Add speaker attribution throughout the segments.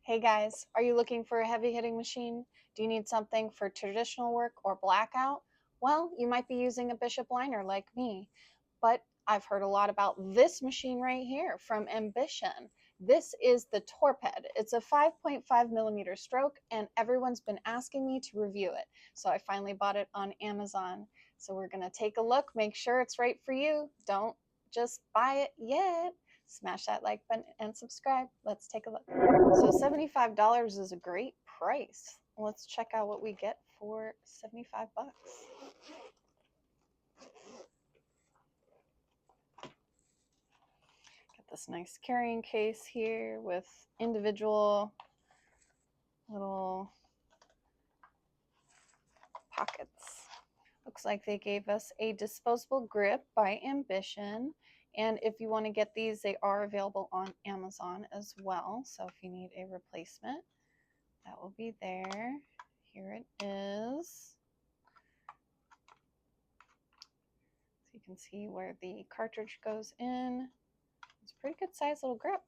Speaker 1: Hey guys, are you looking for a heavy hitting machine? Do you need something for traditional work or blackout? Well, you might be using a Bishop liner like me, but I've heard a lot about this machine right here from Ambition. This is the Torped. It's a 5.5mm stroke, and everyone's been asking me to review it. So I finally bought it on Amazon. So we're going to take a look, make sure it's right for you. Don't just buy it yet. Smash that like button and subscribe. Let's take a look. So $75 is a great price. Let's check out what we get for 75 bucks. Get this nice carrying case here with individual little pockets. Looks like they gave us a disposable grip by Ambition. And if you want to get these, they are available on Amazon as well. So if you need a replacement, that will be there. Here it is. So you can see where the cartridge goes in. It's a pretty good size little grip.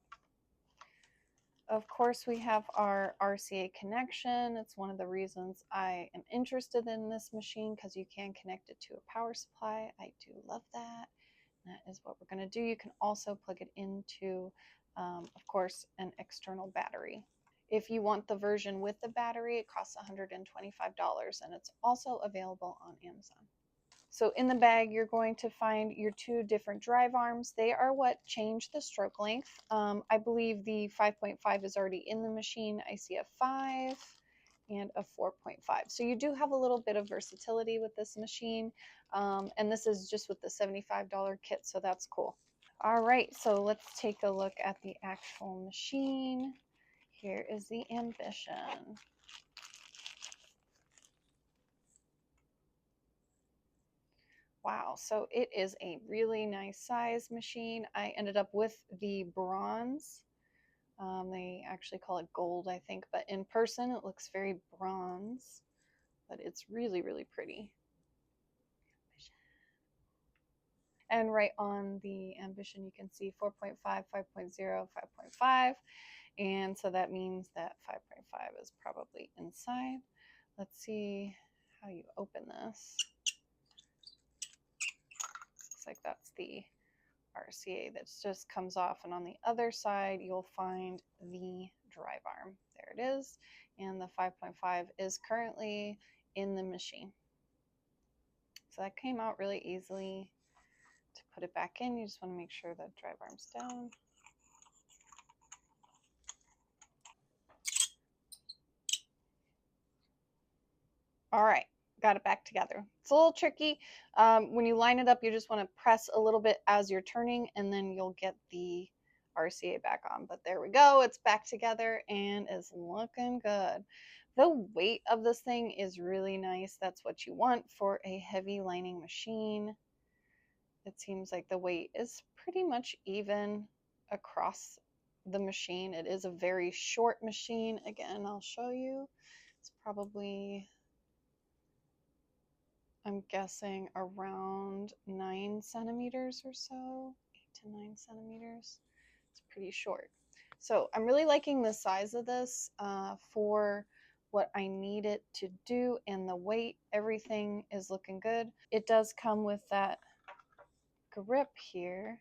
Speaker 1: Of course, we have our RCA connection. It's one of the reasons I am interested in this machine, because you can connect it to a power supply. I do love that. That is what we're going to do. You can also plug it into, of course, an external battery. If you want the version with the battery, it costs $125, and it's also available on Amazon. So in the bag, you're going to find your two different drive arms. They are what change the stroke length. I believe the 5.5 is already in the machine. I see a 5 and a 4.5. So you do have a little bit of versatility with this machine. And this is just with the $75 kit, so that's cool. All right, so let's take a look at the actual machine. Here is the Ambition. Wow, so it is a really nice size machine. I ended up with the bronze. They actually call it gold, I think, but in person it looks very bronze, but it's really, really pretty. And right on the Ambition, you can see 4.5, 5.0, 5.5. And so that means that 5.5 is probably inside. Let's see how you open this. Looks like that's the RCA that just comes off, and on the other side you'll find the drive arm. There it is, and the 5.5 is currently in the machine. So that came out really easily. To put it back in, you just want to make sure that drive arm's down. All right, got it back together. It's a little tricky. When you line it up, you just want to press a little bit as you're turning, and then you'll get the RCA back on. But there we go, it's back together and is looking good. The weight of this thing is really nice. That's what you want for a heavy lining machine. It seems like the weight is pretty much even across the machine. It is a very short machine. Again, I'll show you. It's probably, I'm guessing, around 9 centimeters or so, 8 to 9 centimeters. It's pretty short. So I'm really liking the size of this for what I need it to do, and the weight, everything is looking good. It does come with that grip here.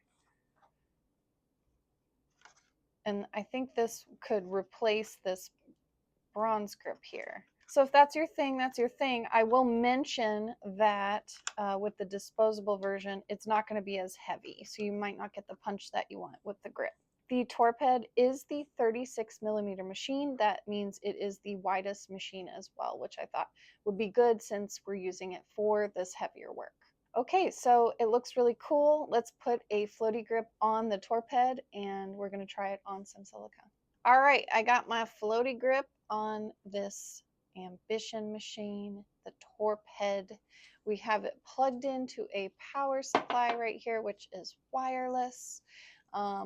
Speaker 1: And I think this could replace this bronze grip here. So if that's your thing, that's your thing. I will mention that with the disposable version, it's not going to be as heavy. So you might not get the punch that you want with the grip. The Torped is the 36mm machine. That means it is the widest machine as well, which I thought would be good since we're using it for this heavier work. Okay, so it looks really cool. Let's put a floaty grip on the Torped, and we're going to try it on some silicone. All right, I got my floaty grip on this Ambition machine, the Torped. We have it plugged into a power supply right here, which is wireless,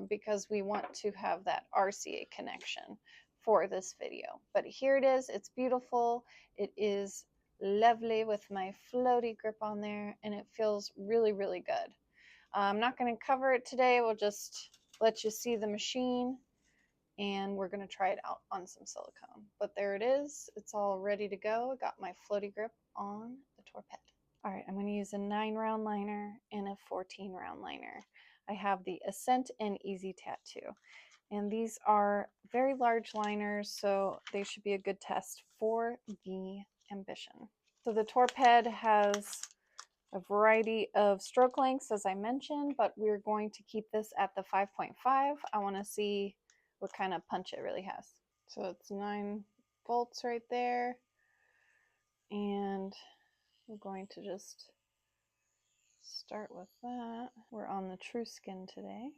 Speaker 1: because we want to have that RCA connection for this video. But here it is. It's beautiful. It is lovely with my floaty grip on there, and it feels really, really good. I'm not going to cover it today. We'll just let you see the machine. and we're going to try it out on some silicone. But there it is. It's all ready to go. I got my floaty grip on the Torped. All right, I'm going to use a 9-round liner and a 14-round liner. I have the Ascent and Easy Tattoo. And these are very large liners, so they should be a good test for the Ambition. So the Torped has a variety of stroke lengths, as I mentioned, but we're going to keep this at the 5.5. I want to see what kind of punch it really has. So it's 9 volts right there. And we're going to just start with that. We're on the True Skin today.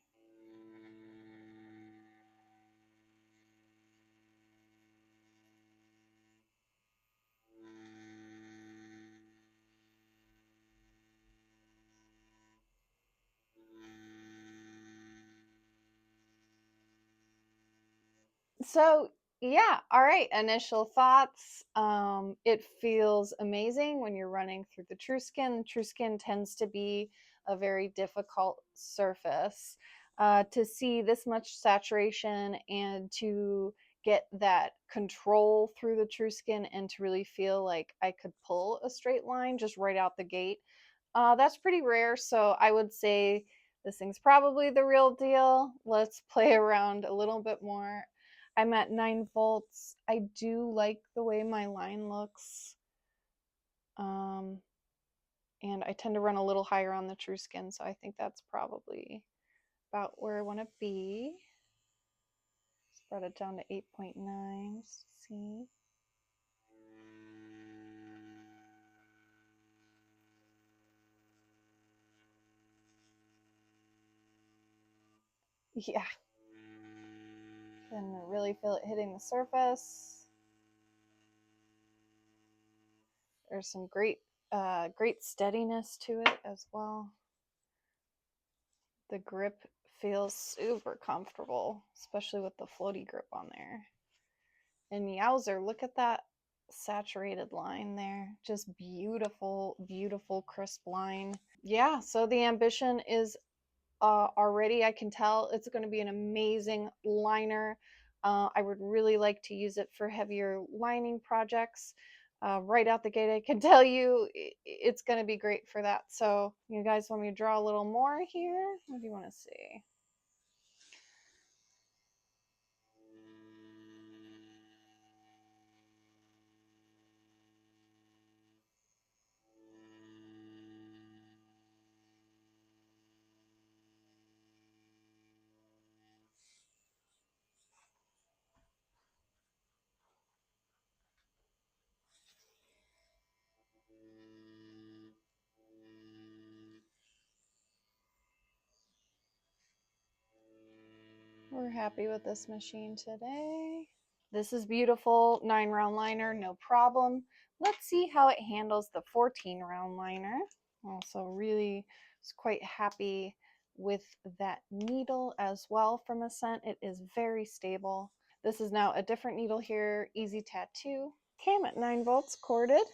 Speaker 1: So yeah, all right, initial thoughts. It feels amazing when you're running through the True Skin. True Skin tends to be a very difficult surface. To see this much saturation and to get that control through the True Skin and to really feel like I could pull a straight line just right out the gate, that's pretty rare. So I would say this thing's probably the real deal. Let's play around a little bit more. I'm at 9 volts. I do like the way my line looks. And I tend to run a little higher on the True Skin, so I think that's probably about where I want to be. Let's brought it down to 8.9. See. Yeah. Can really feel it hitting the surface. There's some great steadiness to it as well. The grip feels super comfortable, especially with the floaty grip on there. And yowzer, look at that saturated line there. Just beautiful, beautiful, crisp line. Yeah, so the Ambition is already, I can tell it's going to be an amazing liner. I would really like to use it for heavier lining projects. Right out the gate, I can tell you it's going to be great for that. So you guys want me to draw a little more here? What do you want to see? We're happy with this machine today. This is beautiful, 9-round liner, no problem. Let's see how it handles the 14-round liner. Also really was quite happy with that needle as well from Ascent. It is very stable. This is now a different needle here, Easy Tattoo. Okay, I'm at 9 volts corded.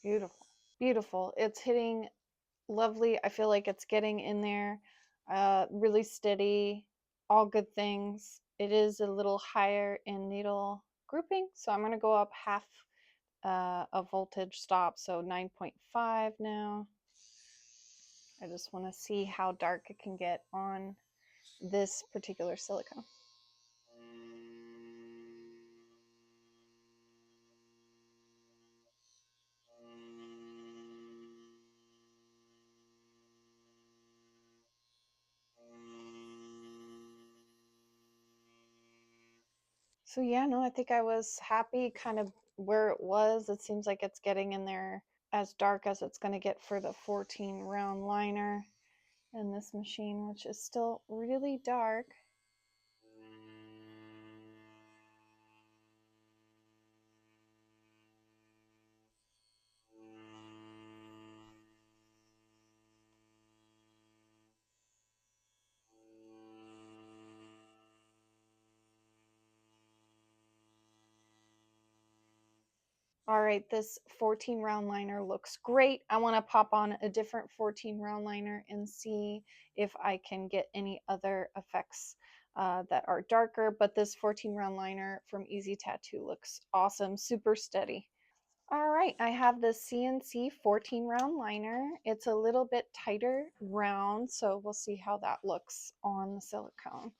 Speaker 1: Beautiful, beautiful. It's hitting lovely. I feel like it's getting in there, really steady, all good things. It is a little higher in needle grouping, so I'm going to go up half a voltage stop, so 9.5 now. I just want to see how dark it can get on this particular silicone. So yeah, no, I think I was happy kind of where it was. It seems like it's getting in there as dark as it's going to get for the 14-round liner in this machine, which is still really dark. All right, this 14 round liner looks great. I want to pop on a different 14 round liner and see if I can get any other effects that are darker, but this 14 round liner from Easy Tattoo looks awesome, super steady. All right, I have the CNC 14 round liner. It's a little bit tighter round, so we'll see how that looks on the silicone.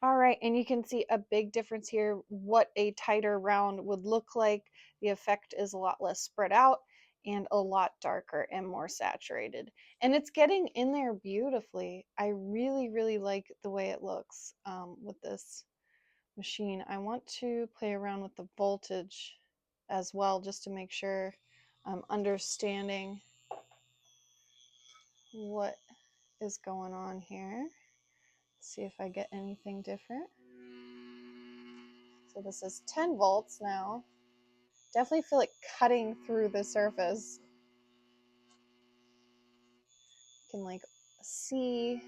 Speaker 1: All right, and you can see a big difference here, what a tighter round would look like. The effect is a lot less spread out and a lot darker and more saturated. And it's getting in there beautifully. I really, really like the way it looks with this machine. I want to play around with the voltage as well, just to make sure I'm understanding what is going on here. See if I get anything different. So this is 10 volts now. Definitely feel it cutting through the surface. You can like see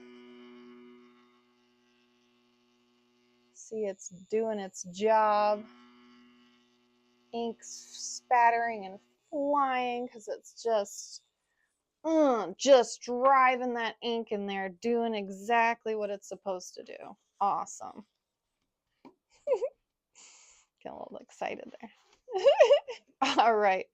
Speaker 1: it's doing its job. Ink spattering and flying because it's just driving that ink in there, doing exactly what it's supposed to do. Awesome. Get a little excited there. All right,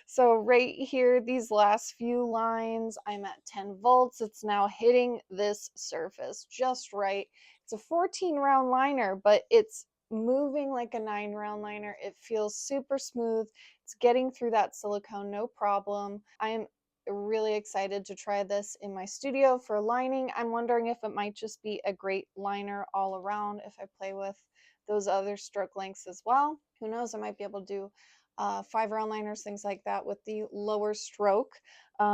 Speaker 1: so right here, these last few lines, I'm at 10 volts. It's now hitting this surface just right. It's a 14 round liner, but it's moving like a 9 round liner. It feels super smooth. It's getting through that silicone, no problem. I am really excited to try this in my studio for lining. I'm wondering if it might just be a great liner all around if I play with those other stroke lengths as well. Who knows, I might be able to do 5 round liners, things like that with the lower stroke.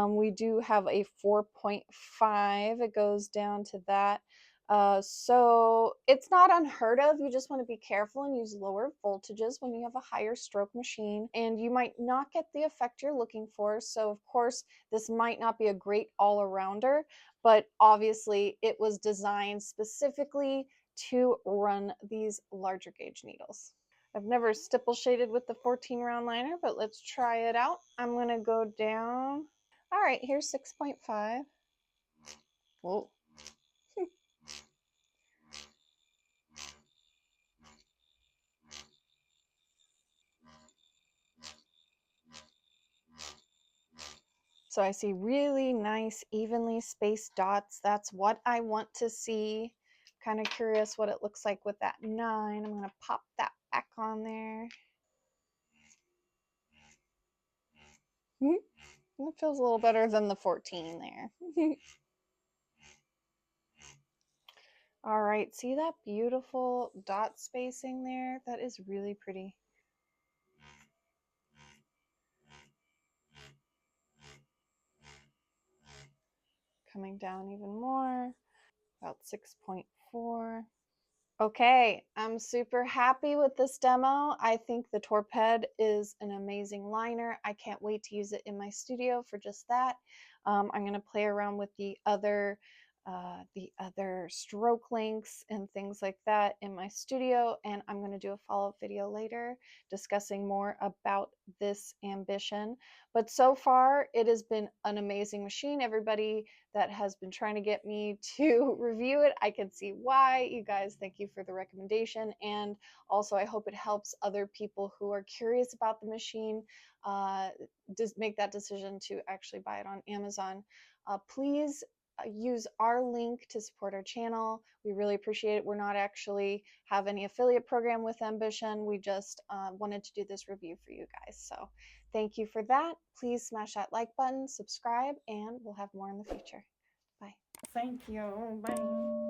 Speaker 1: We do have a 4.5. It goes down to that. So it's not unheard of. You just want to be careful and use lower voltages when you have a higher stroke machine, and you might not get the effect you're looking for. So of course, this might not be a great all-arounder, but obviously it was designed specifically to run these larger gauge needles. I've never stipple shaded with the 14 round liner, but let's try it out. I'm going to go down. All right, here's 6.5. Whoa. So I see really nice, evenly spaced dots. That's what I want to see. Kind of curious what it looks like with that 9. I'm going to pop that back on there. It feels a little better than the 14 there. All right, see that beautiful dot spacing there? That is really pretty. Coming down even more, about 6.4. Okay, I'm super happy with this demo. I think the Torped is an amazing liner. I can't wait to use it in my studio for just that. I'm going to play around with the other stroke lengths and things like that in my studio, and I'm going to do a follow-up video later discussing more about this Ambition. But so far, it has been an amazing machine. Everybody that has been trying to get me to review it, I can see why. You guys, thank you for the recommendation, and also I hope it helps other people who are curious about the machine just make that decision to actually buy it on Amazon. Please use our link to support our channel. We really appreciate it. We're not actually have any affiliate program with Ambition. We just wanted to do this review for you guys. So thank you for that. Please smash that like button, subscribe, and we'll have more in the future. Bye.
Speaker 2: Thank you. Bye.